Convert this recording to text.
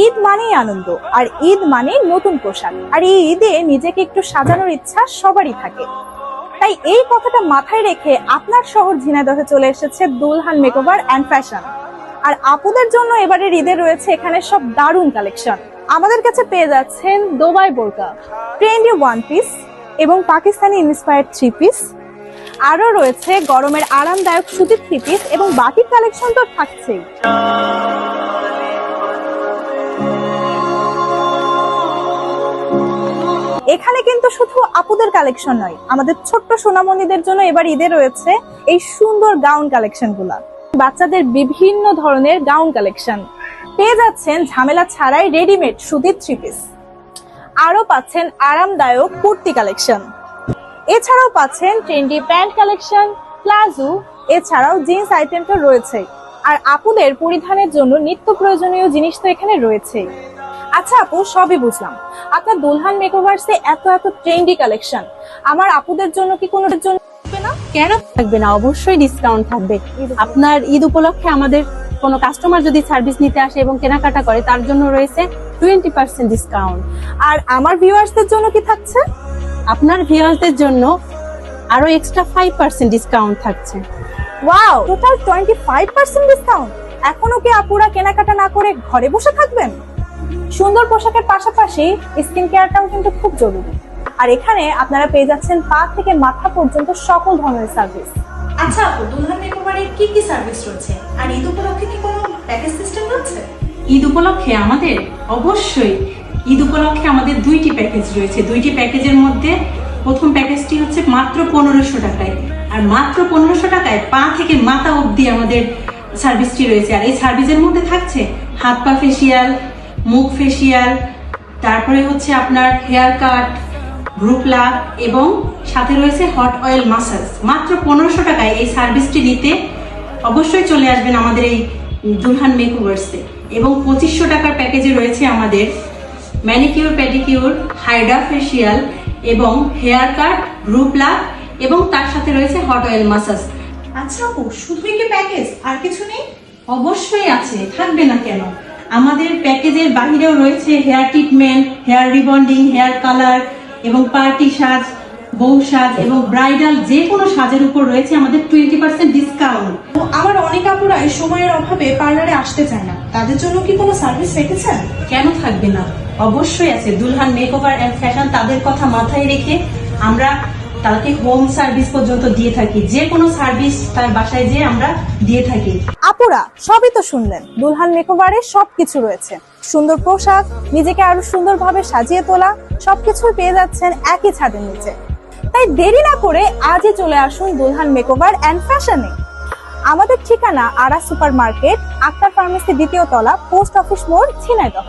ঈদ মানেই আনন্দ, আর ঈদ মানেই নতুন পোশাক, আর এই ঈদে নিজেকে একটু সাজানোর ইচ্ছা সবারই থাকে। তাই এই কথাটা মাথায় রেখে আপনার শহর ঝিনাইদহে চলে এসেছে দুলহান মেকওভার অ্যান্ড ফ্যাশন। আর আপুদের জন্য এবারের ঈদে রয়েছে এখানে সব দারুণ কালেকশন। আমাদের কাছে পেয়ে যাচ্ছেন দুবাই বোরকা, ট্রেন্ডি ওয়ান পিস এবং পাকিস্তানি ইন্সপায়ার্ড থ্রি পিস। আরো রয়েছে গরমের আরামদায়ক সুতির থ্রি পিস এবং বাকি কালেকশন তো থাকছেই। এখানে কিন্তু শুধু আপুদের কালেকশন নয়, আমাদের ছোট্ট সোনামণিদের জন্য এবার ঈদে রয়েছে এই সুন্দর গাউন কালেকশন গুলা। বাচ্চাদের বিভিন্ন ধরনের গাউন কালেকশন পেয়ে যাচ্ছেন ঝামেলা ছাড়াই রেডিমেড সুতির থ্রি পিস। আরো পাচ্ছেন আরামদায়ক কুর্তি কালেকশন, এছাড়াও পাচ্ছেন ট্রেন্ডি প্যান্ট কালেকশন, প্লাজো, এছাড়াও জিন্স আইটেম তো রয়েছে। আর আপুদের পরিধানের জন্য নিত্য প্রয়োজনীয় জিনিস তো এখানে রয়েছে। আচ্ছা আপু, সবই বুঝলাম, আপনার দুলহান মেকওভারসে এত এত ট্রেন্ডি কালেকশন, আমার আপুদের জন্য কি কোনো জন্য না? কেন থাকবে না, অবশ্যই ডিসকাউন্ট থাকবে। আপনার ঈদ উপলক্ষে আমাদের কোনো কাস্টমার যদি সার্ভিস নিতে আসে এবং কেনাকাটা করে তার জন্য রয়েছে 20% ডিসকাউন্ট। আর আমার ভিউয়ার্সদের জন্য কি থাকছে? আপনার ভিউয়ার্সদের জন্য আরো এক্সট্রা 5% ডিসকাউন্ট থাকছে। Wow, total 25% discount. এখনো কি আপুরা কেনাকাটা না করে ঘরে বসে থাকবেন? সুন্দর পোশাকের পাশাপাশি স্কিন কেয়ারটাও কিন্তু খুব জরুরি। আর এখানে আপনারা পেয়ে যাচ্ছেন পা থেকে মাথা পর্যন্ত সকল ধরনের সার্ভিস। আচ্ছা আপু, দুলহান মেকওভারে কি কি সার্ভিস রয়েছে, আর ঈদ উপলক্ষে কি কোনো প্যাকেজ সিস্টেম রয়েছে? ঈদ উপলক্ষে আমাদের দুইটি প্যাকেজ রয়েছে। দুইটি প্যাকেজের মধ্যে প্রথম প্যাকেজটি হচ্ছে মাত্র 1500 টাকায়, আর মাত্র 1500 টাকায় পা থেকে মাথা অবধি আমাদের সার্ভিসটি রয়েছে। আর এই সার্ভিসের মধ্যে থাকছে হাত পা ফেসিয়াল, মুখ ফেসিয়াল, তারপরে হচ্ছে আপনার হেয়ার কাট, গ্রুপ লাভ এবং সাথে রয়েছে হট অয়েল মাসাজ। মাত্র 1500 টাকায় এই সার্ভিসটি নিতে অবশ্যই চলে আসবেন আমাদের এই দুলহান মেকওভারসে। এবং 2500 টাকার প্যাকেজে রয়েছে আমাদের ম্যানিকিউর, পেডিকিউর, হাইড্রা ফেসিয়াল এবং হেয়ার কাট, গ্রুপ লাভ এবং তার সাথে রয়েছে হট অয়েল মাসাজ। আচ্ছা আপু, শুধুই কি প্যাকেজ, আর কিছু নেই? অবশ্যই আছে, থাকবে না কেন। আমাদের প্যাকেজের বাহিরেও রয়েছে hair treatment, hair rebonding, hair colour এবং পার্টি সাজ, বউ সাজ এবং ব্রাইডাল যে কোনো সাজের উপর রয়েছে আমাদের 20% ডিসকাউন্ট। আমার অনেক আপুরা এই সময়ের অভাবে পার্লারে আসতে চায় না, তাদের জন্য কি কোনো সার্ভিস রেখেছেন? কেন থাকবে না, অবশ্যই আছে। দুলহান মেকওভার এন্ড ফ্যাশন তাদের কথা মাথায় রেখে আমরা তাকে হোম সার্ভিস পর্যন্ত দিয়ে থাকি। যে কোনো সার্ভিস তার বাসায় যেয়ে আমরা দিয়ে থাকি। আপুরা সবই তো শুনলেন, দুলহান মেকওভারে সবকিছু রয়েছে। সুন্দর পোশাক, নিজেকে আরো সুন্দরভাবে সাজিয়ে তোলা, সবকিছু পেয়ে যাচ্ছেন একই ছাদের নিচে। তাই দেরি না করে আজই চলে আসুন দুলহান মেকওভার অ্যান্ড ফ্যাশনে। আমাদের ঠিকানা আরা সুপার মার্কেট, আক্তার ফার্মেসি 2য় তলা, পোস্ট অফিস মোড়, ঝিনাইদহ।